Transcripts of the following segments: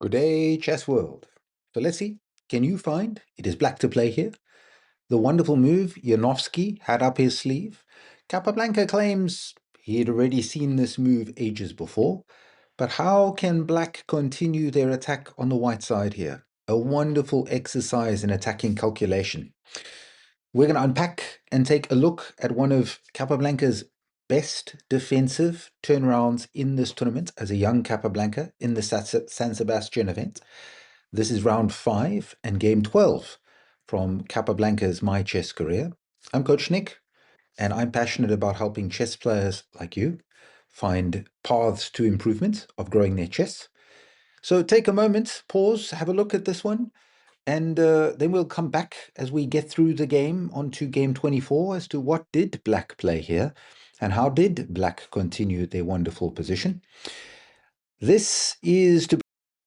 Good day, chess world. So let's see, can you find, it is black to play here, the wonderful move Janowski had up his sleeve? Capablanca claims he had already seen this move ages before, but how can black continue their attack on the white side here? A wonderful exercise in attacking calculation. We're going to unpack and take a look at one of Capablanca's best defensive turnarounds in this tournament as a young Capablanca in the San Sebastian event. This is round 5 and game 12 from Capablanca's My Chess career. I'm Coach Nick, and I'm passionate about helping chess players like you find paths to improvement of growing their chess. So take a moment, pause, have a look at this one, and then we'll come back as we get through the game onto game 24 as to what did black play here and how did black continue their wonderful position. This is, to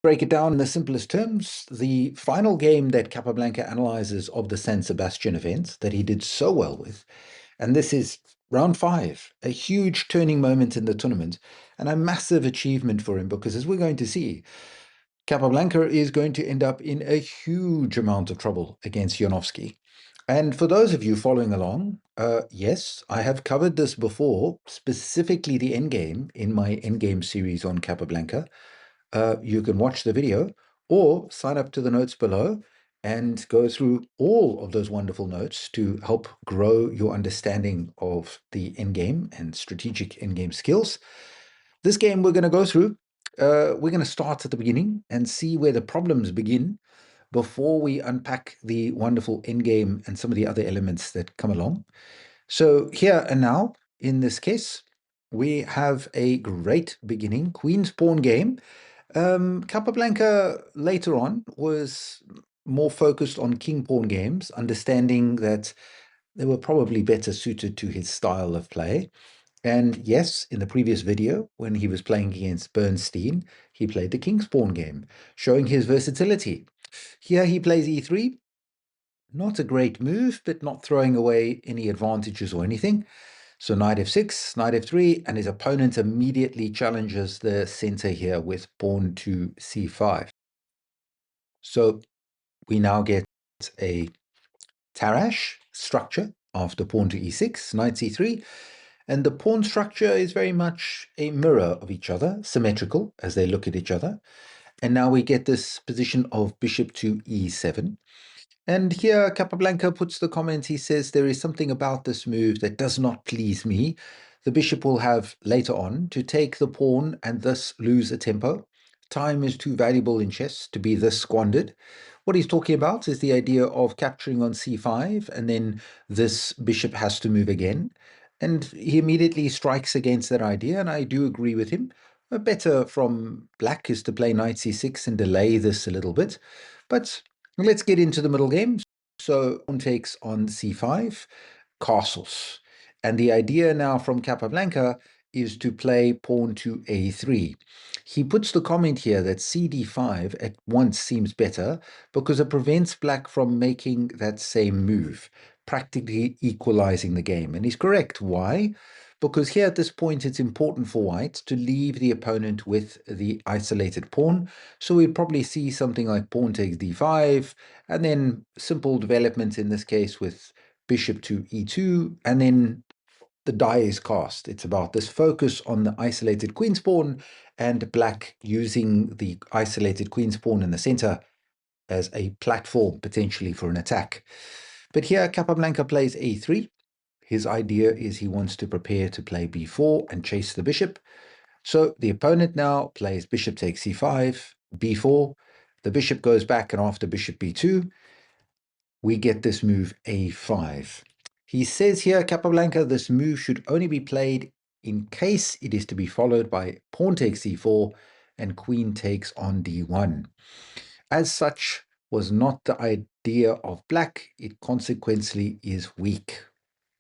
break it down in the simplest terms, the final game that Capablanca analyzes of the San Sebastian event that he did so well with. And this is round 5, a huge turning moment in the tournament and a massive achievement for him because, as we're going to see, Capablanca is going to end up in a huge amount of trouble against Janowski. And for those of you following along, yes, I have covered this before, specifically the endgame in my endgame series on Capablanca. You can watch the video or sign up to the notes below and go through all of those wonderful notes to help grow your understanding of the endgame and strategic endgame skills. This game we're going to go through, we're going to start at the beginning and see where the problems begin before we unpack the wonderful endgame and some of the other elements that come along. So here and now, in this case, we have a great beginning, queen's pawn game. Capablanca later on was more focused on king pawn games, understanding that they were probably better suited to his style of play. And yes, in the previous video, when he was playing against Bernstein, he played the king's pawn game, showing his versatility. Here he plays e3. Not a great move, but not throwing away any advantages or anything. So knight f6, knight f3, and his opponent immediately challenges the center here with pawn to c5. So we now get a Tarrasch structure after pawn to e6, knight c3, and the pawn structure is very much a mirror of each other, symmetrical as they look at each other. And now we get this position of bishop to e7. And here Capablanca puts the comment, he says, there is something about this move that does not please me. The bishop will have later on to take the pawn and thus lose a tempo. Time is too valuable in chess to be this squandered. What he's talking about is the idea of capturing on c5, and then this bishop has to move again. And he immediately strikes against that idea, and I do agree with him. Better from black is to play knight c6 and delay this a little bit. But let's get into the middle game. So pawn takes on c5, castles. And the idea now from Capablanca is to play pawn to a3. He puts the comment here that cd5 at once seems better because it prevents black from making that same move, practically equalizing the game. And he's correct. Why? Because here at this point, it's important for white to leave the opponent with the isolated pawn. So we'd probably see something like pawn takes d5, and then simple development in this case with bishop to e2, and then the die is cast. It's about this focus on the isolated queen's pawn and black using the isolated queen's pawn in the center as a platform potentially for an attack. But here Capablanca plays a3. His idea is he wants to prepare to play b4 and chase the bishop. So the opponent now plays bishop takes c5, b4. The bishop goes back, and after bishop b2, we get this move a5. He says here, Capablanca, this move should only be played in case it is to be followed by pawn takes c4 and queen takes on d1. As such, was not the idea of black. It consequently is weak.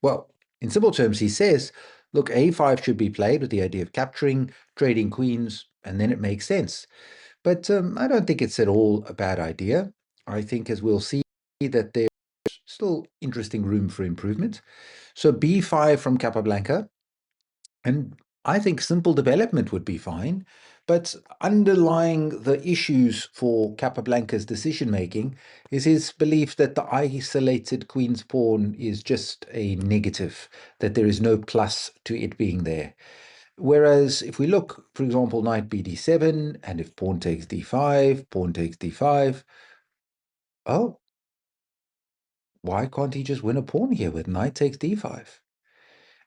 Well, in simple terms, he says, look, a5 should be played with the idea of capturing, trading queens, and then it makes sense. But I don't think it's at all a bad idea. I think, as we'll see, that there's still interesting room for improvement. So b5 from Capablanca, and I think simple development would be fine, But underlying the issues for Capablanca's decision-making is his belief that the isolated queen's pawn is just a negative, that there is no plus to it being there. Whereas if we look, for example, knight bd7, and if pawn takes d5, pawn takes d5, oh, why can't he just win a pawn here with knight takes d5?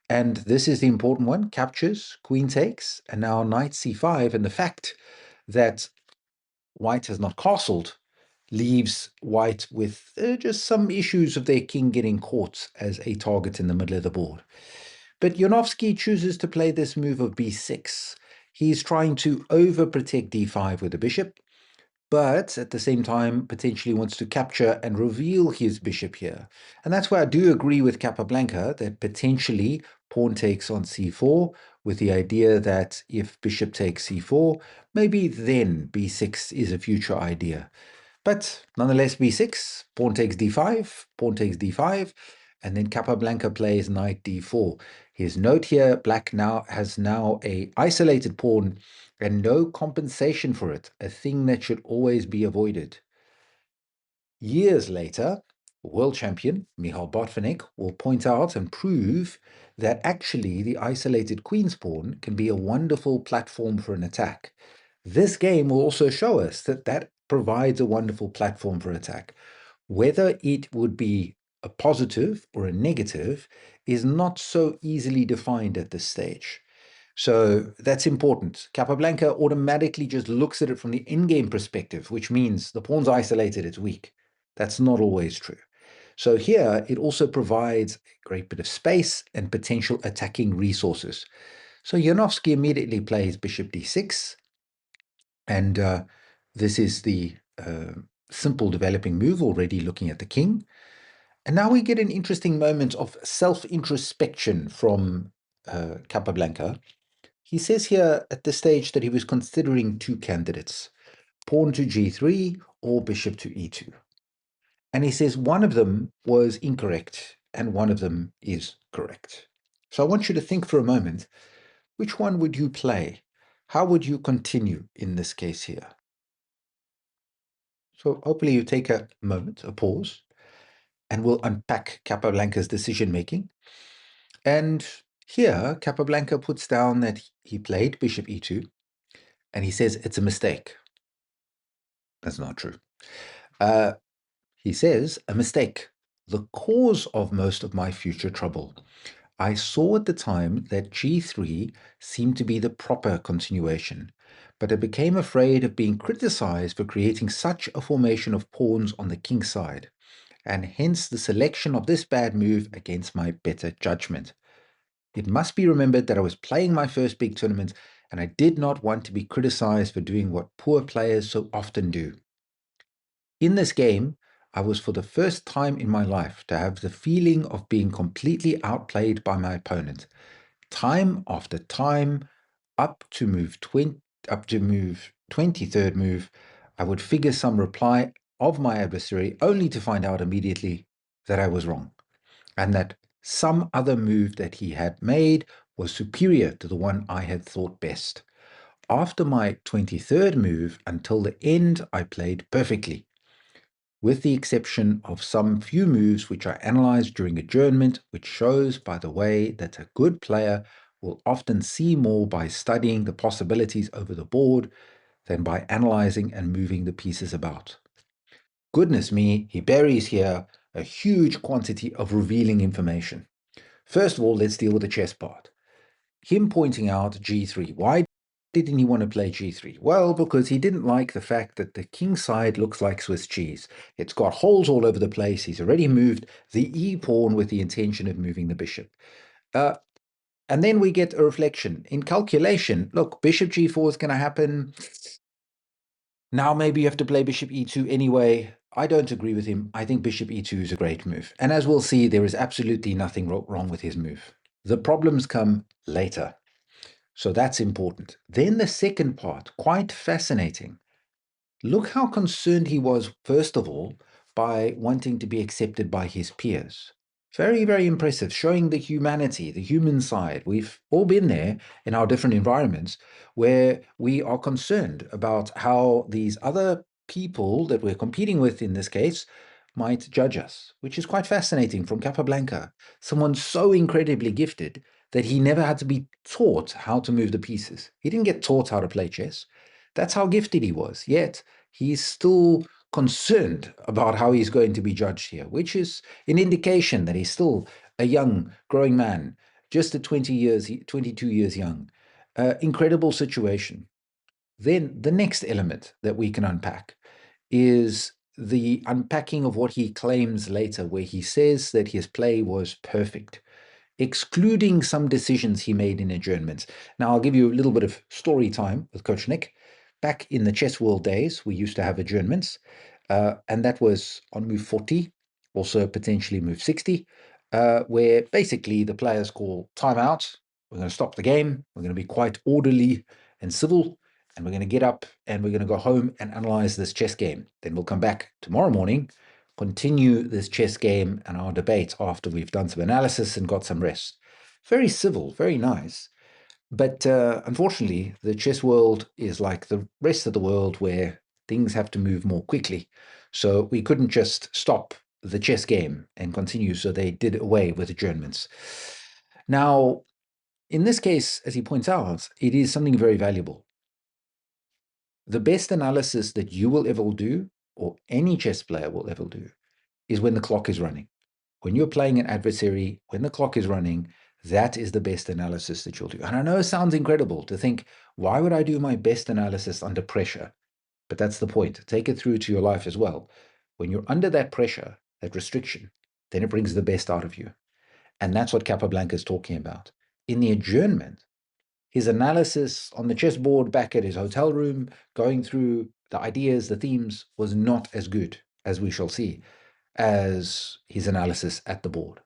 And this is the important one, captures, queen takes, and now knight c5, and the fact that white has not castled leaves white with just some issues of their king getting caught as a target in the middle of the board. But Janowski chooses to play this move of b6. He's trying to overprotect d5 with the bishop, but at the same time potentially wants to capture and reveal his bishop here. And that's why I do agree with Capablanca that potentially pawn takes on c4, with the idea that if bishop takes c4, maybe then b6 is a future idea. But nonetheless, b6, pawn takes d5, pawn takes d5, and then Capablanca plays knight d4. His note here, black now has a isolated pawn and no compensation for it, a thing that should always be avoided. Years later, world champion Michal Botvinnik will point out and prove that actually the isolated queen's pawn can be a wonderful platform for an attack. This game will also show us that that provides a wonderful platform for attack. Whether it would be a positive or a negative is not so easily defined at this stage. So that's important. Capablanca automatically just looks at it from the endgame perspective, which means the pawn's isolated, it's weak. That's not always true. So here, it also provides a great bit of space and potential attacking resources. So Janowski immediately plays bishop d6, and this is the simple developing move already looking at the king. And now we get an interesting moment of self-introspection from Capablanca. He says here at this stage that he was considering two candidates, pawn to g3 or bishop to e2. And he says one of them was incorrect and one of them is correct. So I want you to think for a moment, which one would you play? How would you continue in this case here? So hopefully you take a moment, a pause, and we'll unpack Capablanca's decision-making. And here, Capablanca puts down that he played bishop e2, and he says it's a mistake. That's not true. He says, a mistake, the cause of most of my future trouble. I saw at the time that g3 seemed to be the proper continuation, but I became afraid of being criticized for creating such a formation of pawns on the king's side, and hence the selection of this bad move against my better judgment. It must be remembered that I was playing my first big tournament, and I did not want to be criticized for doing what poor players so often do. In this game, I was for the first time in my life to have the feeling of being completely outplayed by my opponent. Time after time, up to move 23rd move, I would figure some reply of my adversary only to find out immediately that I was wrong, and that some other move that he had made was superior to the one I had thought best. After my 23rd move, until the end, I played perfectly, with the exception of some few moves which I analyzed during adjournment, which shows, by the way, that a good player will often see more by studying the possibilities over the board than by analyzing and moving the pieces about. Goodness me, he buries here a huge quantity of revealing information. First of all, let's deal with the chess part. Him pointing out g3. Why didn't he want to play g3? Well, because he didn't like the fact that the king side looks like Swiss cheese. It's got holes all over the place. He's already moved the e-pawn with the intention of moving the bishop. And then we get a reflection. In calculation, look, bishop g4 is going to happen. Now maybe you have to play bishop e2 anyway. I don't agree with him. I think bishop e2 is a great move. And as we'll see, there is absolutely nothing wrong with his move. The problems come later. So that's important. Then the second part, quite fascinating. Look how concerned he was, first of all, by wanting to be accepted by his peers. Very, very impressive, showing the humanity, the human side. We've all been there in our different environments where we are concerned about how these other people that we're competing with in this case might judge us, which is quite fascinating from Capablanca. Someone so incredibly gifted that he never had to be taught how to move the pieces. He didn't get taught how to play chess. That's how gifted he was. Yet he's still concerned about how he's going to be judged here, which is an indication that he's still a young, growing man, just at 20 years, 22 years young. Incredible situation. Then the next element that we can unpack is the unpacking of what he claims later, where he says that his play was perfect, excluding some decisions he made in adjournments. Now, I'll give you a little bit of story time with Coach Nick. Back in the chess world days, we used to have adjournments, and that was on move 40, also potentially move 60, where basically the players call timeout. We're going to stop the game. We're going to be quite orderly and civil, and we're going to get up and we're going to go home and analyze this chess game. Then we'll come back tomorrow morning, continue this chess game and our debate after we've done some analysis and got some rest. Very civil, very nice. But unfortunately, the chess world is like the rest of the world where things have to move more quickly. So we couldn't just stop the chess game and continue. So they did away with adjournments. Now, in this case, as he points out, it is something very valuable. The best analysis that you will ever do, or any chess player will ever do, is when the clock is running. When you're playing an adversary, when the clock is running, that is the best analysis that you'll do. And I know it sounds incredible to think, why would I do my best analysis under pressure? But that's the point. Take it through to your life as well. When you're under that pressure, that restriction, then it brings the best out of you. And that's what Capablanca is talking about. In the adjournment, his analysis on the chessboard back at his hotel room, going through the ideas, the themes, was not as good, as we shall see, as his analysis at the board.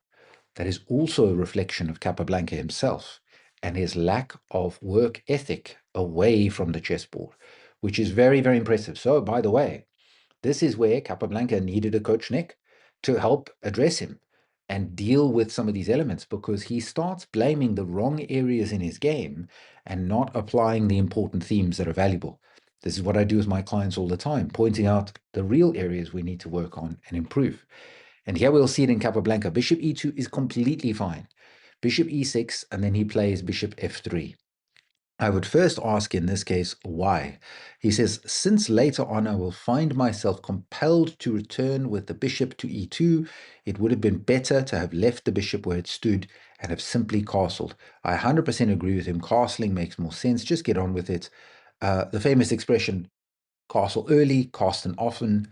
That is also a reflection of Capablanca himself and his lack of work ethic away from the chessboard, which is very, very impressive. So, by the way, this is where Capablanca needed a coach Nick to help address him and deal with some of these elements, because he starts blaming the wrong areas in his game and not applying the important themes that are valuable. This is what I do with my clients all the time, pointing out the real areas we need to work on and improve. And here we'll see it in Capablanca. Bishop e2 is completely fine. Bishop e6, and then he plays bishop f3. I would first ask in this case, why? He says, since later on I will find myself compelled to return with the bishop to e2, it would have been better to have left the bishop where it stood and have simply castled. I 100% agree with him. Castling makes more sense. Just get on with it. The famous expression, castle early, castle often.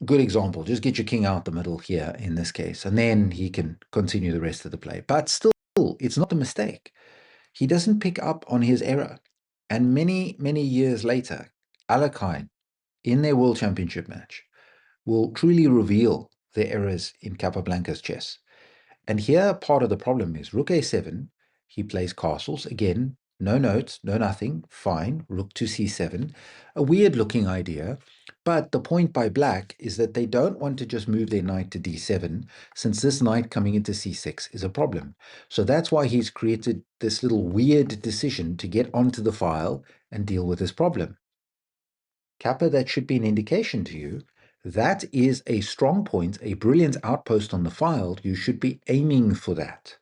Good example. Just get your king out the middle here in this case, and then he can continue the rest of the play. But still, it's not a mistake. He doesn't pick up on his error. And many, many years later, Alekhine, in their World Championship match, will truly reveal their errors in Capablanca's chess. And here, part of the problem is rook a7, he plays castles. Again, no notes, no nothing, fine. Rook to c7, a weird-looking idea. But the point by black is that they don't want to just move their knight to d7, since this knight coming into c6 is a problem. So that's why he's created this little weird decision to get onto the file and deal with this problem. Kappa, that should be an indication to you. That is a strong point, a brilliant outpost on the file. You should be aiming for that.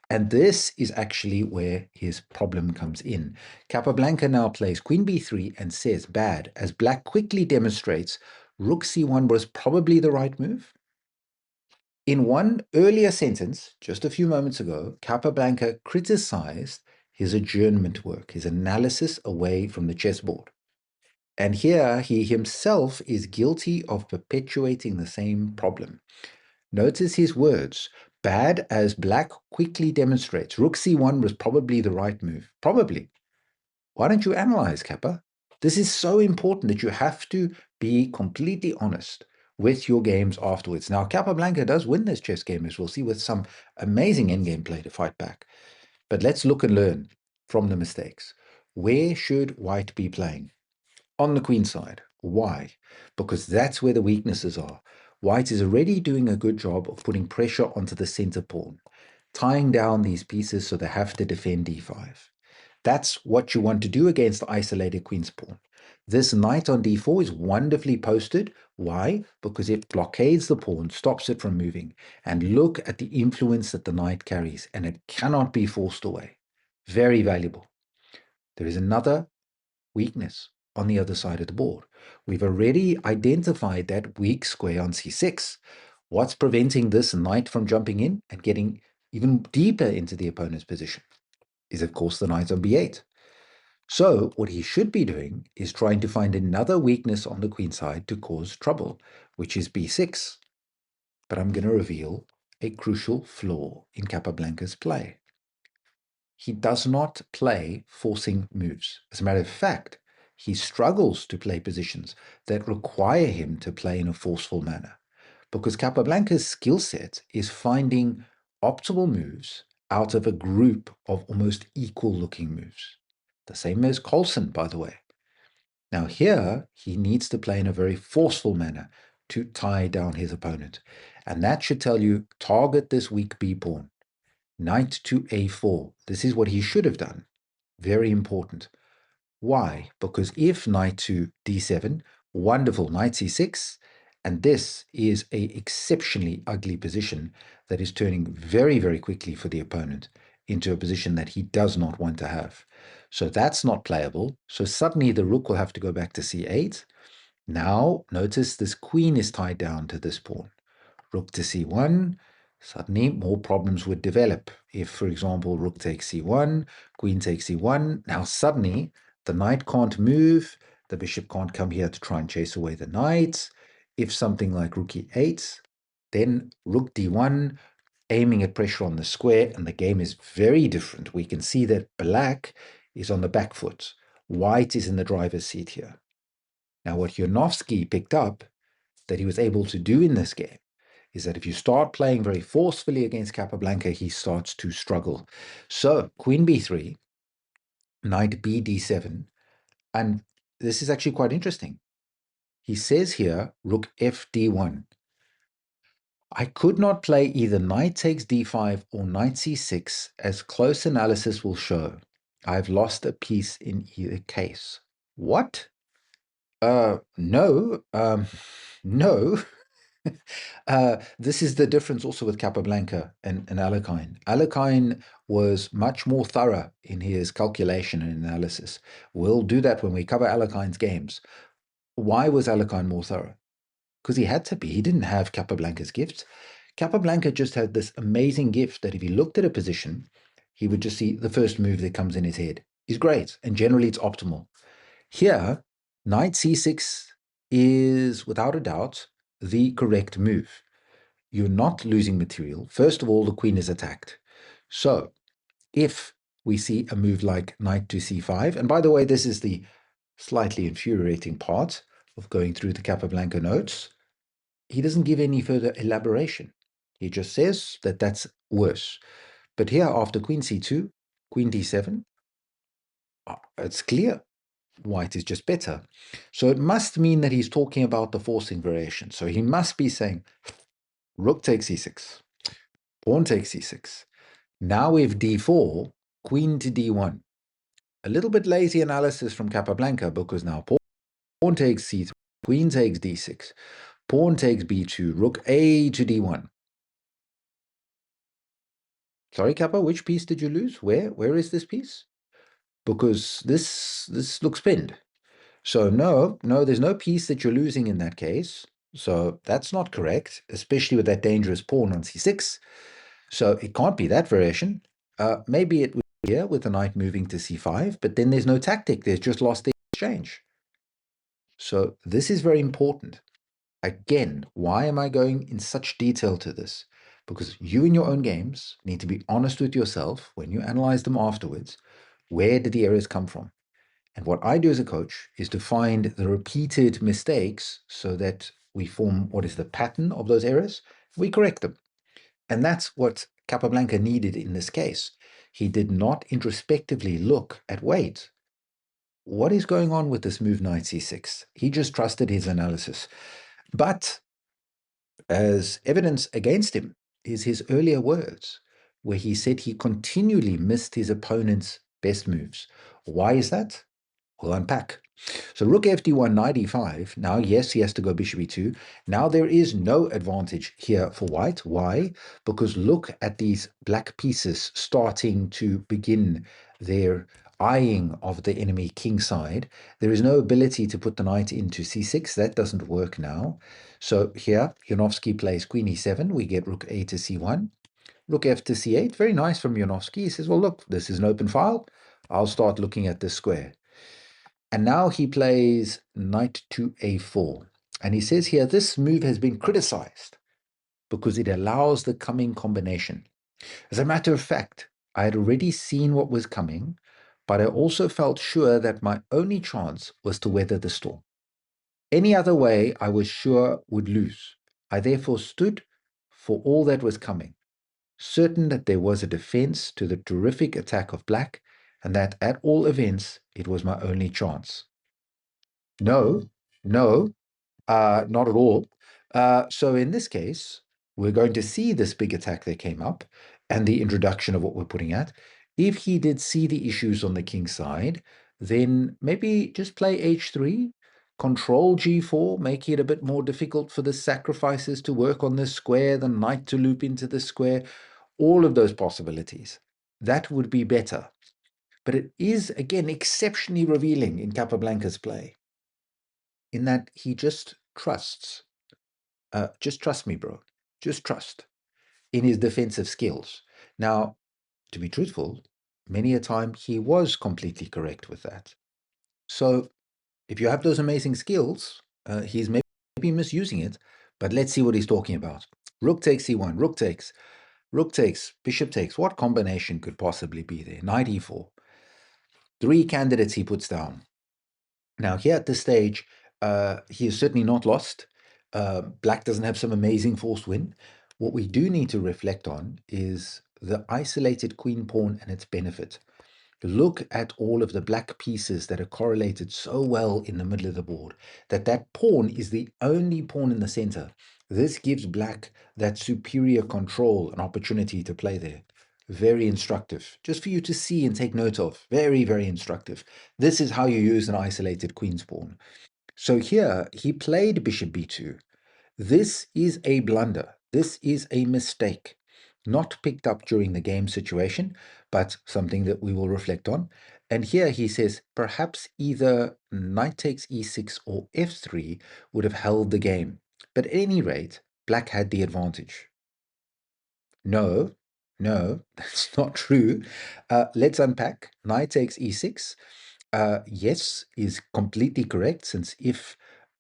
And this is actually where his problem comes in. Capablanca now plays queen b3 and says bad, as black quickly demonstrates rook c1 was probably the right move. In one earlier sentence, just a few moments ago, Capablanca criticized his adjournment work, his analysis away from the chessboard. And here he himself is guilty of perpetuating the same problem. Notice his words, bad as black quickly demonstrates. Rook c1 was probably the right move. Probably. Why don't you analyze, Kappa? This is so important that you have to be completely honest with your games afterwards. Now, Capablanca does win this chess game, as we'll see, with some amazing endgame play to fight back. But let's look and learn from the mistakes. Where should white be playing? On the queen side. Why? Because that's where the weaknesses are. White is already doing a good job of putting pressure onto the center pawn, tying down these pieces so they have to defend d5. That's what you want to do against the isolated queen's pawn. This knight on d4 is wonderfully posted. Why? Because it blockades the pawn, stops it from moving. And look at the influence that the knight carries, and it cannot be forced away. Very valuable. There is another weakness on the other side of the board. We've already identified that weak square on c6. What's preventing this knight from jumping in and getting even deeper into the opponent's position is, of course, the knight on b8. So what he should be doing is trying to find another weakness on the queen side to cause trouble, which is b6. But I'm going to reveal a crucial flaw in Capablanca's play. He does not play forcing moves. As a matter of fact, he struggles to play positions that require him to play in a forceful manner, because Capablanca's skill set is finding optimal moves out of a group of almost equal-looking moves. The same as Colson, by the way. Now here, he needs to play in a very forceful manner to tie down his opponent. And that should tell you, target this weak b pawn. Knight to a4. This is what he should have done. Very important. Why? Because if knight to d7, wonderful, knight c6, and this is a exceptionally ugly position that is turning very, very quickly for the opponent into a position that he does not want to have. So that's not playable. So suddenly the rook will have to go back to c8. Now, notice this queen is tied down to this pawn. Rook to c1, suddenly more problems would develop. If, for example, rook takes c1, queen takes c1, now suddenly the knight can't move, the bishop can't come here to try and chase away the knight. If something like rook e8, then rook d1, aiming at pressure on the square, and the game is very different. We can see that black is on the back foot. White is in the driver's seat here. Now, what Janowski picked up that he was able to do in this game is that if you start playing very forcefully against Capablanca, he starts to struggle. So, queen b3, knight b d7, and this is actually quite interesting. He says here, rook f d1. I could not play either knight takes d5 or knight c6, as close analysis will show. I've lost a piece in either case. What? No. No. This is the difference also with Capablanca and Alekhine. Alekhine was much more thorough in his calculation and analysis. We'll do that when we cover Alekhine's games. Why was Alekhine more thorough? Because he had to be. He didn't have Capablanca's gifts. Capablanca just had this amazing gift that if he looked at a position, he would just see the first move that comes in his head is great, and generally it's optimal. Here, knight c6 is, without a doubt, the correct move. You're not losing material. First of all, the queen is attacked. So if we see a move like knight to c5, and by the way, this is the slightly infuriating part of going through the Capablanca notes, he doesn't give any further elaboration. He just says that that's worse. But here, after queen c2, queen d7, it's clear. White is just better. So it must mean that he's talking about the forcing variation. So he must be saying, rook takes e6, pawn takes e6. Now we have d4, queen to d1. A little bit lazy analysis from Capablanca, because now pawn takes c3, queen takes d6, pawn takes b2, rook a to d1. Sorry, Kappa, which piece did you lose? Where is this piece? Because this looks pinned. So no, there's no piece that you're losing in that case. So that's not correct, especially with that dangerous pawn on c6. So it can't be that variation. Maybe it would be here with the knight moving to c5, but then there's no tactic. There's just lost the exchange. So this is very important. Again, why am I going in such detail to this? Because you in your own games need to be honest with yourself when you analyze them afterwards. Where did the errors come from? And what I do as a coach is to find the repeated mistakes so that we form what is the pattern of those errors. We correct them. And that's what Capablanca needed in this case. He did not introspectively look at, wait, what is going on with this move knight c6? He just trusted his analysis. But As evidence against him is his earlier words, where he said he continually missed his opponent's best moves. Why is that? We'll unpack. So rook fd1, knight e5. Now, yes, he has to go bishop e2. Now there is no advantage here for white. Why? Because look at these black pieces starting to begin their eyeing of the enemy king side. There is no ability to put the knight into c6. That doesn't work now. So here, Janowski plays queen e7. We get rook a to c1. Rook f to c8. Very nice from Janowski. He says, well, look, this is an open file. I'll start looking at this square. And now he plays knight to a4. And he says here, this move has been criticized because it allows the coming combination. As a matter of fact, I had already seen what was coming, but I also felt sure that my only chance was to weather the storm. Any other way, I was sure would lose. I therefore stood for all that was coming, certain that there was a defense to the terrific attack of black, and that at all events, it was my only chance. No, no, not at all. So in this case, we're going to see this big attack that came up and the introduction of what we're putting at. If he did see the issues on the king side, then maybe just play h3, control g4, make it a bit more difficult for the sacrifices to work on this square, the knight to loop into the square, all of those possibilities. That would be better. But it is, again, exceptionally revealing in Capablanca's play, in that he just trusts. Just trust me, bro. Just trust in his defensive skills. Now, to be truthful, many a time he was completely correct with that. So if you have those amazing skills, he's maybe misusing it, but let's see what he's talking about. Rook takes c1, rook takes, bishop takes. What combination could possibly be there? Knight e4. 3 candidates he puts down. Now, here at this stage, he is certainly not lost. Black doesn't have some amazing forced win. What we do need to reflect on is the isolated queen pawn and its benefit. Look at all of the black pieces that are correlated so well in the middle of the board, that pawn is the only pawn in the center. This gives black that superior control and opportunity to play there. Very instructive, just for you to see and take note of. Very, very instructive. This is how you use an isolated queen's pawn. So here, he played bishop b2. This is a blunder. This is a mistake. Not picked up during the game situation, but something that we will reflect on. And here he says, perhaps either knight takes e6 or f3 would have held the game. But at any rate, black had the advantage. No, no, that's not true. Let's unpack. Knight takes e6. Yes, is completely correct, since if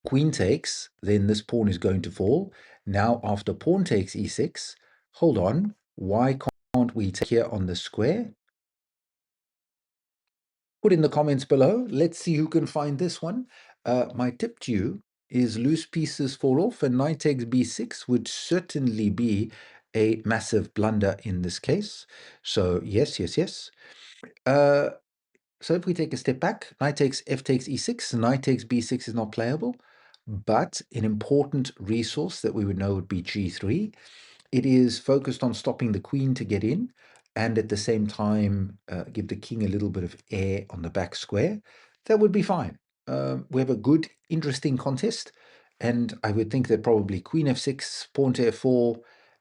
queen takes, then this pawn is going to fall. Now, after pawn takes e6, hold on, why can't we take here on the square? Put in the comments below. Let's see who can find this one. My tip to you is loose pieces fall off, and knight takes b6 would certainly be a massive blunder in this case. So yes, yes, yes. So if we take a step back, knight takes f takes e6, knight takes b6 is not playable, but an important resource that we would know would be g3. It is focused on stopping the queen to get in, and at the same time give the king a little bit of air on the back square. That would be fine. We have a good, interesting contest, and I would think that probably queen f6, pawn to f4,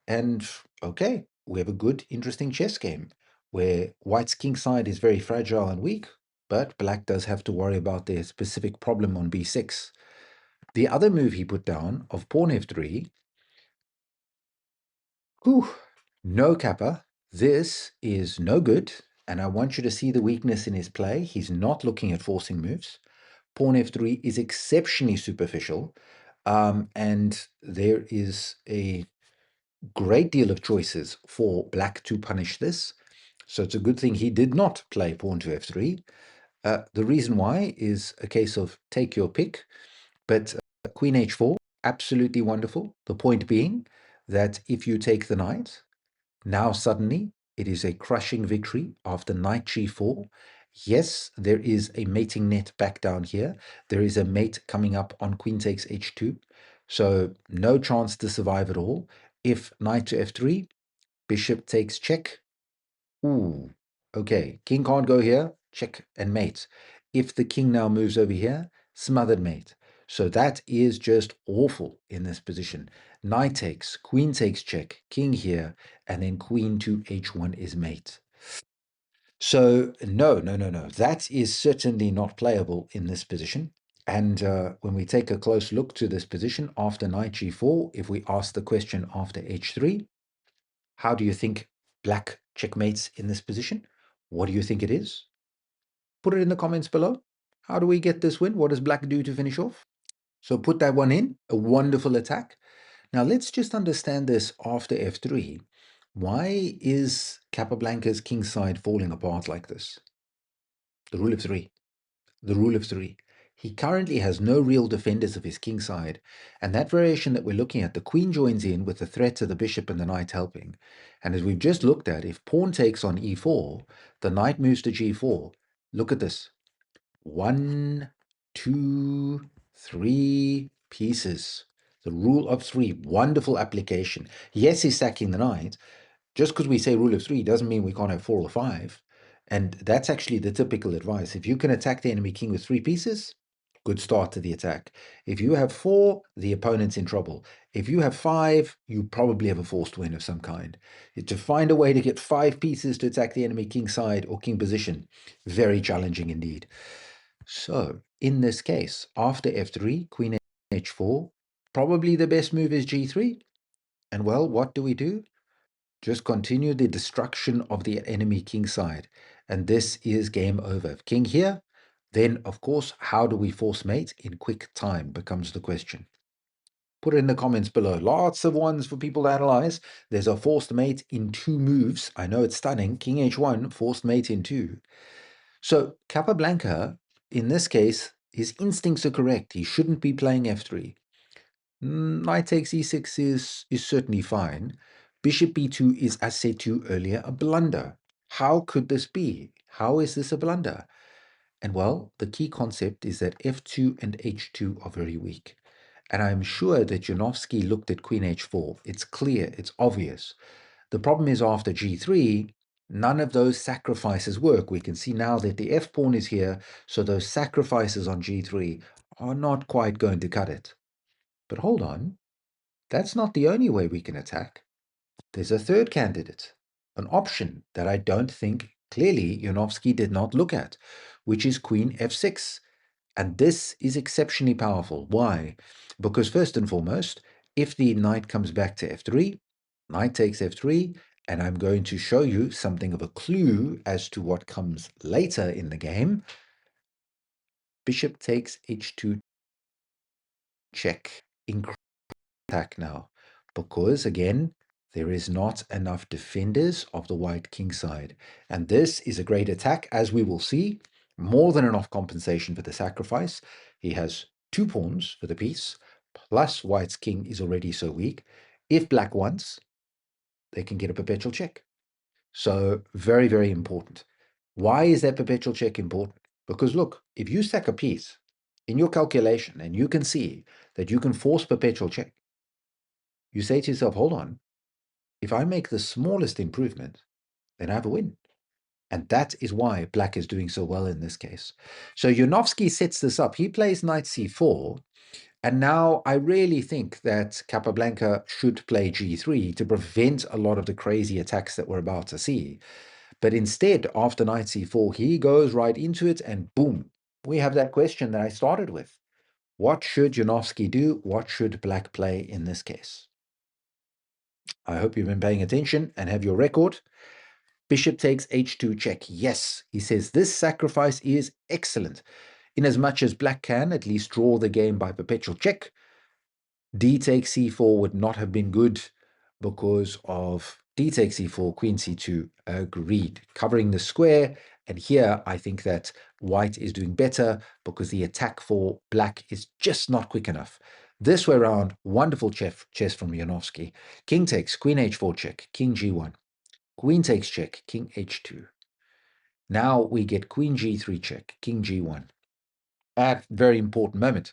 and okay, we have a good, interesting chess game where white's king side is very fragile and weak, but black does have to worry about their specific problem on b6. The other move he put down of pawn f3, whew, no kappa, this is no good, and I want you to see the weakness in his play. He's not looking at forcing moves. Pawn f3 is exceptionally superficial, and there is a great deal of choices for black to punish this. So it's a good thing he did not play pawn to f3. The reason why is a case of take your pick, but queen h4, absolutely wonderful. The point being that if you take the knight, now suddenly it is a crushing victory after knight g4. Yes, there is a mating net back down here. There is a mate coming up on queen takes h2. So no chance to survive at all. If knight to f3, bishop takes check. Ooh, okay. King can't go here. Check and mate. If the king now moves over here, smothered mate. So that is just awful in this position. Knight takes, queen takes check, king here, and then queen to h1 is mate. So no. That is certainly not playable in this position. And when we take a close look to this position after knight g4, if we ask the question after h3, how do you think black checkmates in this position? What do you think it is? Put it in the comments below. How do we get this win? What does black do to finish off? So put that one in, a wonderful attack. Now let's just understand this after f3. Why is Capablanca's king side falling apart like this? The rule of three. The rule of three. He currently has no real defenders of his king side, and that variation that we're looking at, the queen joins in with the threat to the bishop and the knight helping. And as we've just looked at, if pawn takes on e4, the knight moves to g4. Look at this. 1, 2, 3 pieces. The rule of three, wonderful application. Yes, he's sacking the knight. Just because we say rule of three doesn't mean we can't have 4 or 5. And that's actually the typical advice. If you can attack the enemy king with 3 pieces, good start to the attack. If you have 4, the opponent's in trouble. If you have 5, you probably have a forced win of some kind. To find a way to get 5 pieces to attack the enemy king side or king position, very challenging indeed. So, in this case, after f3, queen h4, probably the best move is g3. And well, what do? Just continue the destruction of the enemy king side. And this is game over. King here, then, of course, how do we force mate in quick time becomes the question. Put it in the comments below. Lots of ones for people to analyze. There's a forced mate in 2 moves. I know it's stunning. King h1, forced mate in 2. So Capablanca, in this case, his instincts are correct. He shouldn't be playing f3. Knight takes e6 is certainly fine. Bishop b2 is, as said to you earlier, a blunder. How could this be? How is this a blunder? And well, the key concept is that f2 and h2 are very weak. And I'm sure that Janowski looked at queen h4. It's clear, it's obvious. The problem is after g3, none of those sacrifices work. We can see now that the f pawn is here, so those sacrifices on g3 are not quite going to cut it. But hold on, that's not the only way we can attack. There's a third candidate, an option that I don't think clearly Janowski did not look at, which is queen f6. And this is exceptionally powerful. Why? Because first and foremost, if the knight comes back to f3, knight takes f3, and I'm going to show you something of a clue as to what comes later in the game. Bishop takes h2 check. Incredible attack now, because again, there is not enough defenders of the white king side. And this is a great attack, as we will see. More than enough compensation for the sacrifice. He has 2 pawns for the piece, plus white's king is already so weak. If black wants, they can get a perpetual check. So very, very important. Why is that perpetual check important? Because look, if you sack a piece in your calculation and you can see that you can force perpetual check, you say to yourself, hold on, if I make the smallest improvement, then I have a win. And that is why black is doing so well in this case. So Janowski sets this up. He plays knight c4. And now I really think that Capablanca should play g3 to prevent a lot of the crazy attacks that we're about to see. But instead, after knight c4, he goes right into it and boom, we have that question that I started with. What should Janowski do? What should black play in this case? I hope you've been paying attention and have your record. Bishop takes h2 check. Yes, he says this sacrifice is excellent. In as much as black can at least draw the game by perpetual check, d takes c4 would not have been good because of d takes c4, queen c2, agreed. Covering the square, and here I think that white is doing better because the attack for black is just not quick enough. This way around, wonderful chess from Janowski. King takes, queen h4 check, king g1. Queen takes check, king h2. Now we get queen g3 check, king g1. At very important moment.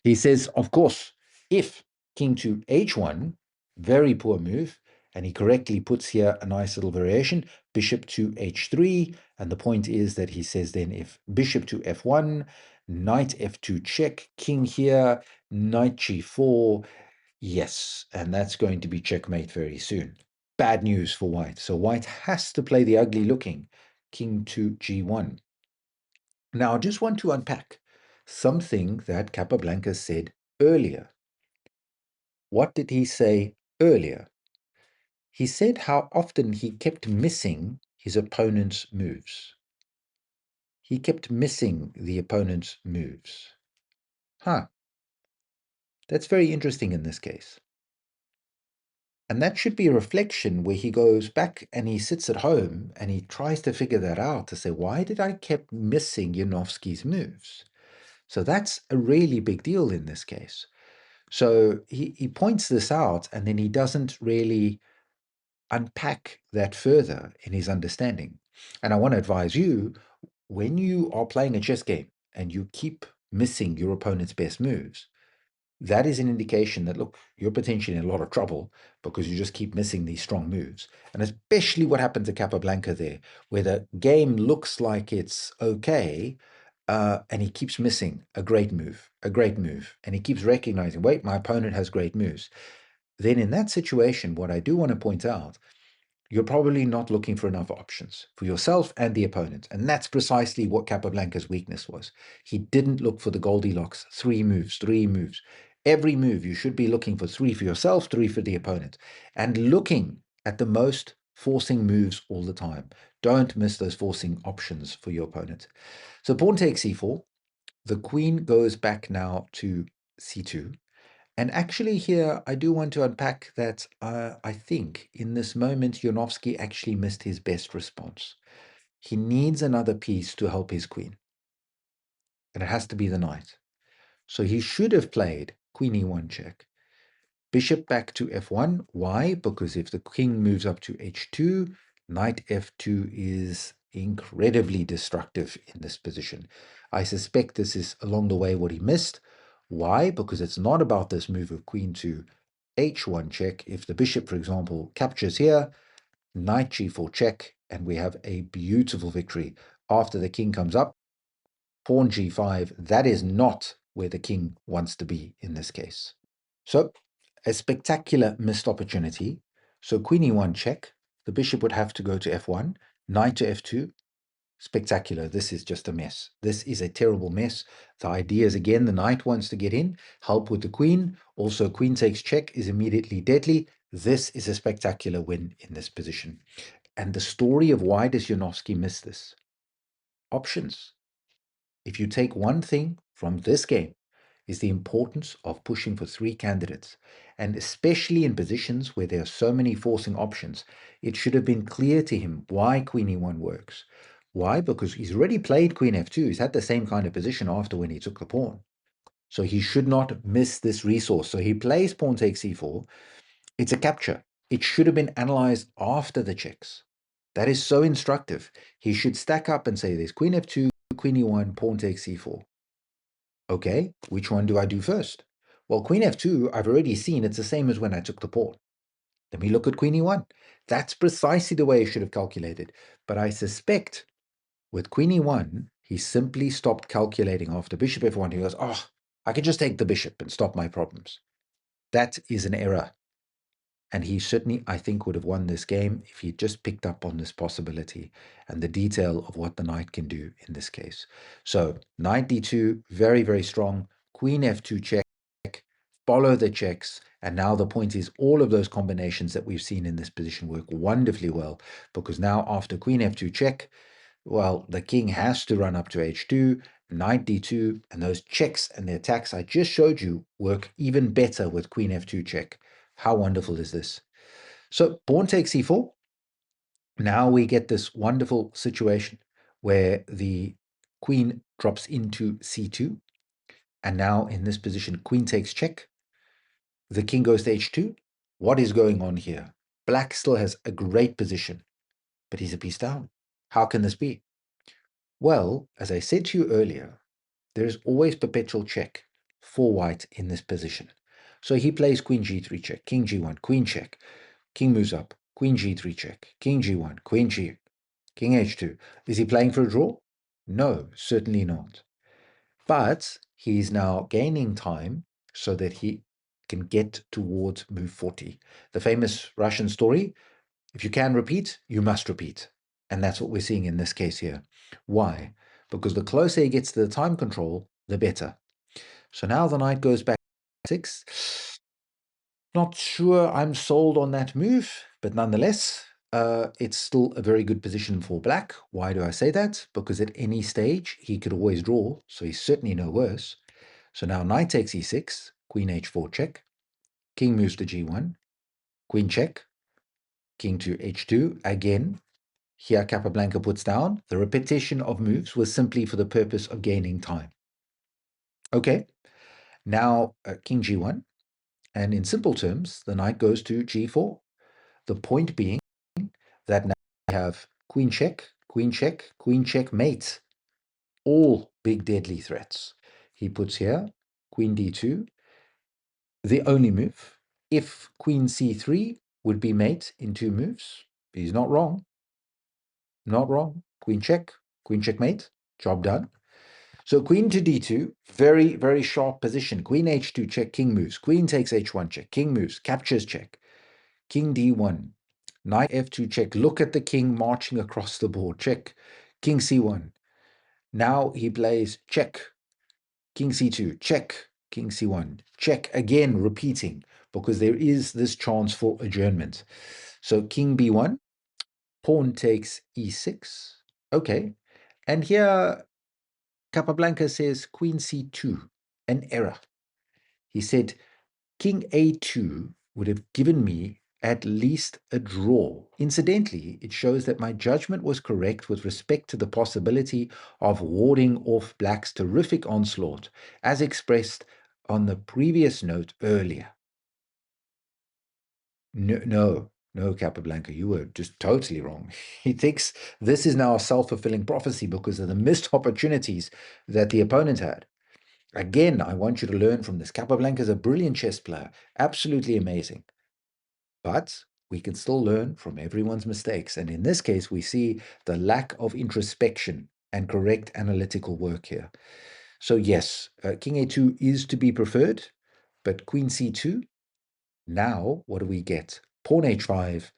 He says, of course, If king to h1, very poor move, and he correctly puts here a nice little variation, bishop to h3, and the point is that he says then if bishop to f1, knight f2 check, king here, knight g4, yes, and that's going to be checkmate very soon. Bad news for white. So white has to play the ugly looking king to g1. Now, I just want to unpack something that Capablanca said earlier. What did he say earlier? He said how often he kept missing his opponent's moves. He kept missing the opponent's moves. That's very interesting in this case. And that should be a reflection where he goes back and he sits at home and he tries to figure that out to say, why did I keep missing Janowski's moves? So that's a really big deal in this case. So he points this out and then he doesn't really unpack that further in his understanding. And I want to advise you, when you are playing a chess game and you keep missing your opponent's best moves, that is an indication that, look, you're potentially in a lot of trouble because you just keep missing these strong moves. And especially what happened to Capablanca there, where the game looks like it's okay, and he keeps missing a great move, and he keeps recognizing, wait, my opponent has great moves. Then in that situation, what I do want to point out, you're probably not looking for enough options for yourself and the opponent. And that's precisely what Capablanca's weakness was. He didn't look for the Goldilocks, three moves. Every move, you should be looking for three for yourself, three for the opponent, and looking at the most forcing moves all the time. Don't miss those forcing options for your opponent. So pawn takes c4. The queen goes back now to c2. And actually here, I do want to unpack that I think in this moment, Janowski actually missed his best response. He needs another piece to help his queen. And it has to be the knight. So he should have played queen e1 check. Bishop back to f1. Why? Because if the king moves up to h2, knight f2 is incredibly destructive in this position. I suspect this is along the way what he missed. Why? Because it's not about this move of queen to h1 check. If the bishop, for example, captures here, knight g4 check, and we have a beautiful victory. After the king comes up, pawn g5, that is not where the king wants to be in this case. So a spectacular missed opportunity. So queen e1 check, the bishop would have to go to f1, knight to f2. Spectacular. This is just a mess. This is a terrible mess. The idea is, again, the knight wants to get in, help with the queen. Also, queen takes check is immediately deadly. This is a spectacular win in this position. And the story of why does Janowski miss this? Options. If you take one thing from this game, is the importance of pushing for three candidates. And especially in positions where there are so many forcing options, it should have been clear to him why queen e1 works. Why? Because he's already played queen f2. He's had the same kind of position after when he took the pawn. So he should not miss this resource. So he plays pawn takes c4. It's a capture. It should have been analyzed after the checks. That is so instructive. He should stack up and say there's queen f2, queen e1, pawn takes c4. Okay, which one do I do first? Well, queen f2, I've already seen it's the same as when I took the pawn. Let me look at queen e1. That's precisely the way I should have calculated. But I suspect with queen e1, he simply stopped calculating after bishop f1. He goes, oh, I can just take the bishop and stop my problems. That is an error. And he certainly, I think, would have won this game if he just picked up on this possibility and the detail of what the knight can do in this case. So knight d2, very, very strong. Queen f2 check, follow the checks. And now the point is all of those combinations that we've seen in this position work wonderfully well, because now after queen f2 check, well, the king has to run up to h2, knight d2, and those checks and the attacks I just showed you work even better with queen f2 check. How wonderful is this? So pawn takes c4. Now we get this wonderful situation where the queen drops into c2. And now in this position, queen takes check. The king goes to h2. What is going on here? Black still has a great position, but he's a piece down. How can this be? Well, as I said to you earlier, there's always perpetual check for white in this position. So he plays queen g3 check, king g1, queen check, king moves up, queen g3 check, king g1, queen g, king h2. Is he playing for a draw? No, certainly not. But he's now gaining time so that he can get towards move 40. The famous Russian story, if you can repeat, you must repeat. And that's what we're seeing in this case here. Why? Because the closer he gets to the time control, the better. So now the knight goes back to 6. Not sure I'm sold on that move, but nonetheless, it's still a very good position for black. Why do I say that? Because at any stage, he could always draw, so he's certainly no worse. So now knight takes e6, queen h4 check, king moves to g1, queen check, king to h2. Again, here Capablanca puts down, the repetition of moves was simply for the purpose of gaining time. Okay, now king g1, and in simple terms, the knight goes to g4. The point being that now we have queen check, queen check, queen check, mate. All big deadly threats. He puts here queen d2. The only move, if queen c3 would be mate in 2 moves. He's not wrong. Not wrong. Queen checkmate. Job done. So queen to d2, very, very sharp position. Queen h2 check, king moves. Queen takes h1 check, king moves, captures check. King d1, knight f2 check. Look at the king marching across the board. Check. King c1. Now he plays check. King c2, check. King c1, check. Again, repeating, because there is this chance for adjournment. So king b1, pawn takes e6. Okay. And here Capablanca says queen c2, an error. He said king a2 would have given me at least a draw. Incidentally, it shows that my judgment was correct with respect to the possibility of warding off black's terrific onslaught, as expressed on the previous note earlier. No, Capablanca, you were just totally wrong. He thinks this is now a self-fulfilling prophecy because of the missed opportunities that the opponent had. Again, I want you to learn from this. Capablanca is a brilliant chess player, absolutely amazing. But we can still learn from everyone's mistakes. And in this case, we see the lack of introspection and correct analytical work here. So yes, king a2 is to be preferred, but queen c2, now what do we get? Pawn h5,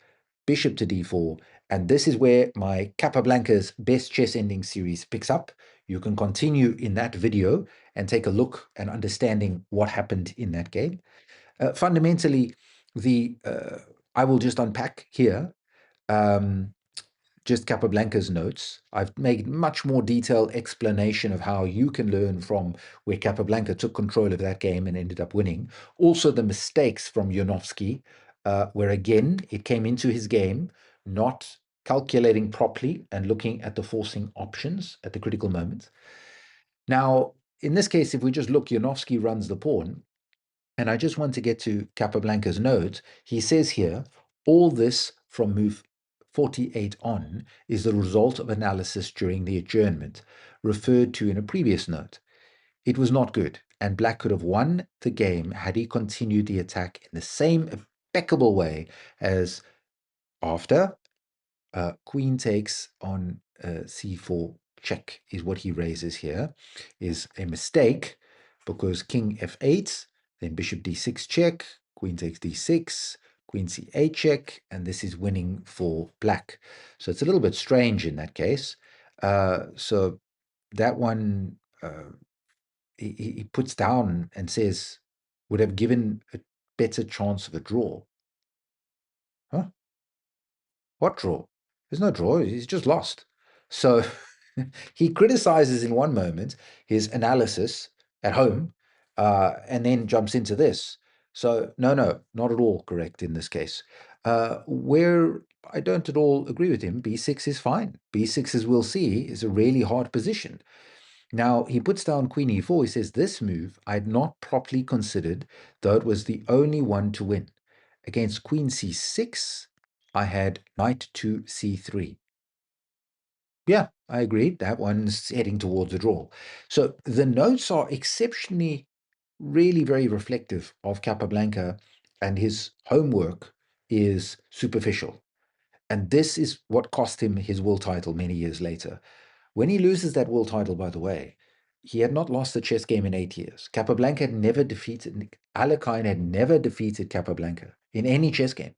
bishop to d4, and this is where my Capablanca's Best Chess Ending series picks up. You can continue in that video and take a look and understanding what happened in that game. Fundamentally, I will just unpack here just Capablanca's notes. I've made much more detailed explanation of how you can learn from where Capablanca took control of that game and ended up winning. Also the mistakes from Janowski, where again, it came into his game, not calculating properly and looking at the forcing options at the critical moment. Now, in this case, if we just look, Janowski runs the pawn, and I just want to get to Capablanca's note. He says here, all this from move 48 on is the result of analysis during the adjournment, referred to in a previous note. It was not good, and black could have won the game had he continued the attack in the same impeccable way as after queen takes on c4 check is what he raises here, is a mistake because king f8, then bishop d6 check, queen takes d6, queen c8 check, and this is winning for black. So it's a little bit strange in that case. So that one he puts down and says would have given a better chance of a draw. Huh? What draw? There's no draw. He's just lost. So he criticizes in one moment his analysis at home and then jumps into this. So no, not at all correct in this case. Where I don't at all agree with him, b6 is fine. b6, as we'll see, is a really hard position. Now, he puts down queen e4. He says, this move I had not properly considered, though it was the only one to win. Against queen c6, I had knight to c3. Yeah, I agree. That one's heading towards a draw. So the notes are exceptionally really very reflective of Capablanca, and his homework is superficial. And this is what cost him his world title many years later. When he loses that world title, by the way, he had not lost a chess game in 8 years. Capablanca had never defeated, Alekhine had never defeated Capablanca in any chess game.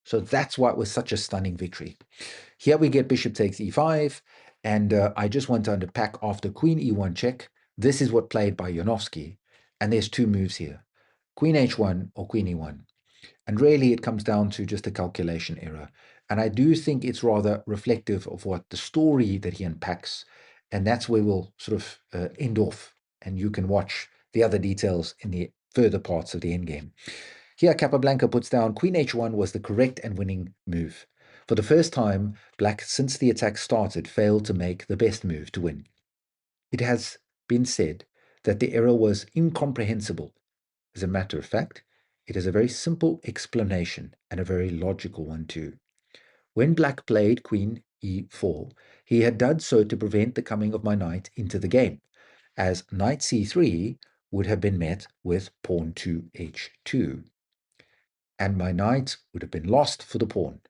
So that's why it was such a stunning victory. Here we get bishop takes e5, and I just want to unpack after queen e1 check. This is what played by Janowski, and there's two moves here, queen h1 or queen e1. And really, it comes down to just a calculation error. And I do think it's rather reflective of what the story that he unpacks. And that's where we'll sort of end off. And you can watch the other details in the further parts of the endgame. Here, Capablanca puts down queen h1 was the correct and winning move. For the first time, black, since the attack started, failed to make the best move to win. It has been said that the error was incomprehensible. As a matter of fact, it is a very simple explanation and a very logical one too. When black played queen e4, he had done so to prevent the coming of my knight into the game, as knight c3 would have been met with pawn to h2, and my knight would have been lost for the pawn,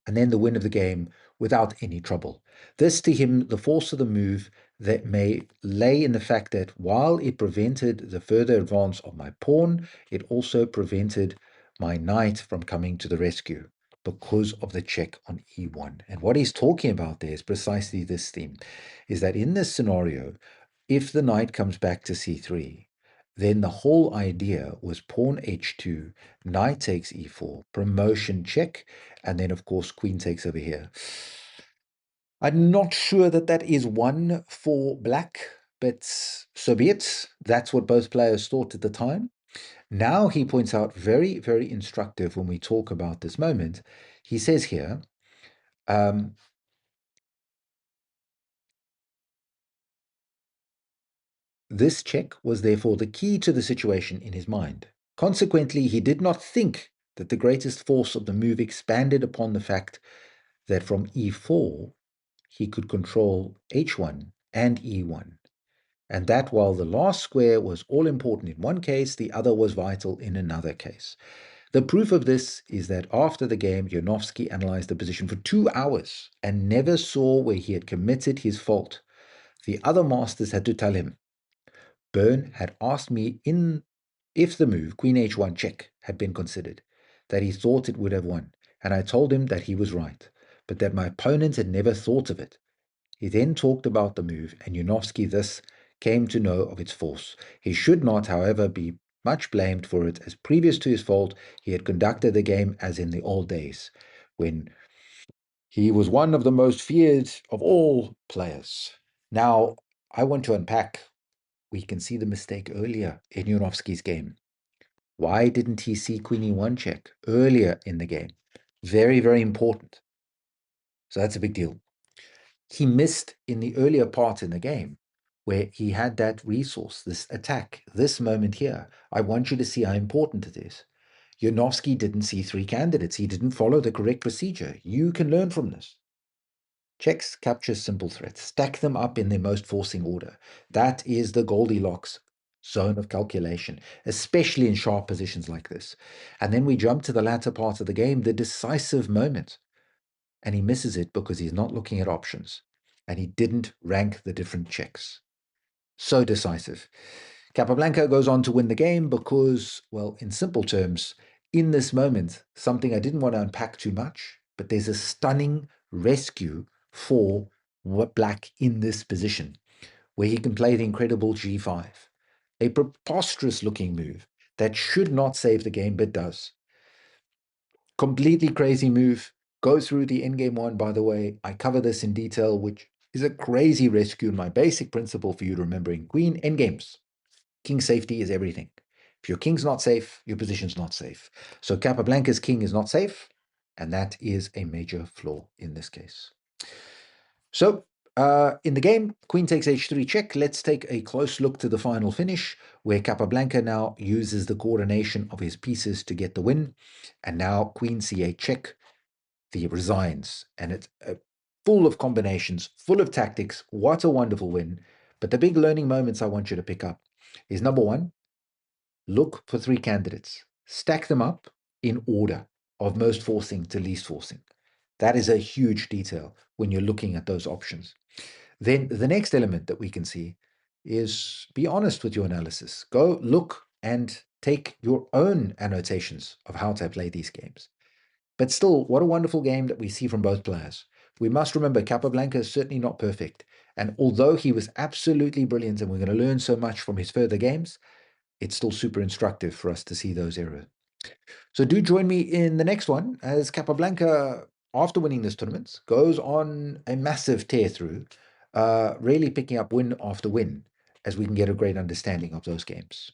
and then the win of the game without any trouble. This to him, the force of the move that may lay in the fact that while it prevented the further advance of my pawn, it also prevented my knight from coming to the rescue because of the check on e1. And what he's talking about there is precisely this theme, is that in this scenario, if the knight comes back to c3, then the whole idea was pawn h2, knight takes e4, promotion check, and then, of course, queen takes over here. I'm not sure that that is one for black, but so be it. That's what both players thought at the time. Now he points out very, very instructive when we talk about this moment. He says here, this check was therefore the key to the situation in his mind. Consequently, he did not think that the greatest force of the move expanded upon the fact that from e4 he could control h1 and e1, and that while the last square was all important in one case, the other was vital in another case. The proof of this is that after the game, Janowski analyzed the position for 2 hours and never saw where he had committed his fault. The other masters had to tell him, Byrne had asked me if the move, queen h1 check, had been considered, that he thought it would have won, and I told him that he was right, but that my opponent had never thought of it. He then talked about the move, and Janowski thus came to know of its force. He should not, however, be much blamed for it, as previous to his fault, he had conducted the game as in the old days, when he was one of the most feared of all players. Now, I want to unpack. We can see the mistake earlier in Janowski's game. Why didn't he see queen e1 check earlier in the game? Very, very important. So that's a big deal. He missed in the earlier part in the game where he had that resource, this attack, this moment here. I want you to see how important it is. Janowski didn't see three candidates. He didn't follow the correct procedure. You can learn from this. Checks capture simple threats. Stack them up in their most forcing order. That is the Goldilocks zone of calculation, especially in sharp positions like this. And then we jump to the latter part of the game, the decisive moment. And he misses it because he's not looking at options. And he didn't rank the different checks. So decisive. Capablanca goes on to win the game because, well, in simple terms, in this moment, something I didn't want to unpack too much, but there's a stunning rescue for black in this position, where he can play the incredible g5, a preposterous looking move that should not save the game, but does. Completely crazy move. Go through the endgame one, by the way. I cover this in detail, which is a crazy rescue. My basic principle for you to remember in Queen endgames. King safety is everything. If your king's not safe, your position's not safe. So Capablanca's king is not safe, and that is a major flaw in this case. So in the game, queen takes h3 check. Let's take a close look to the final finish, where Capablanca now uses the coordination of his pieces to get the win. And now queen c8 check, he resigns. And it's full of combinations, full of tactics. What a wonderful win. But the big learning moments I want you to pick up. is number one, look for three candidates. Stack them up in order of most forcing to least forcing. That is a huge detail when you're looking at those options. Then the next element that we can see is be honest with your analysis. Go look and take your own annotations of how to play these games. But still, what a wonderful game that we see from both players. We must remember Capablanca is certainly not perfect. And although he was absolutely brilliant and we're going to learn so much from his further games, it's still super instructive for us to see those errors. So do join me in the next one as Capablanca, after winning this tournament, goes on a massive tear through, really picking up win after win as we can get a great understanding of those games.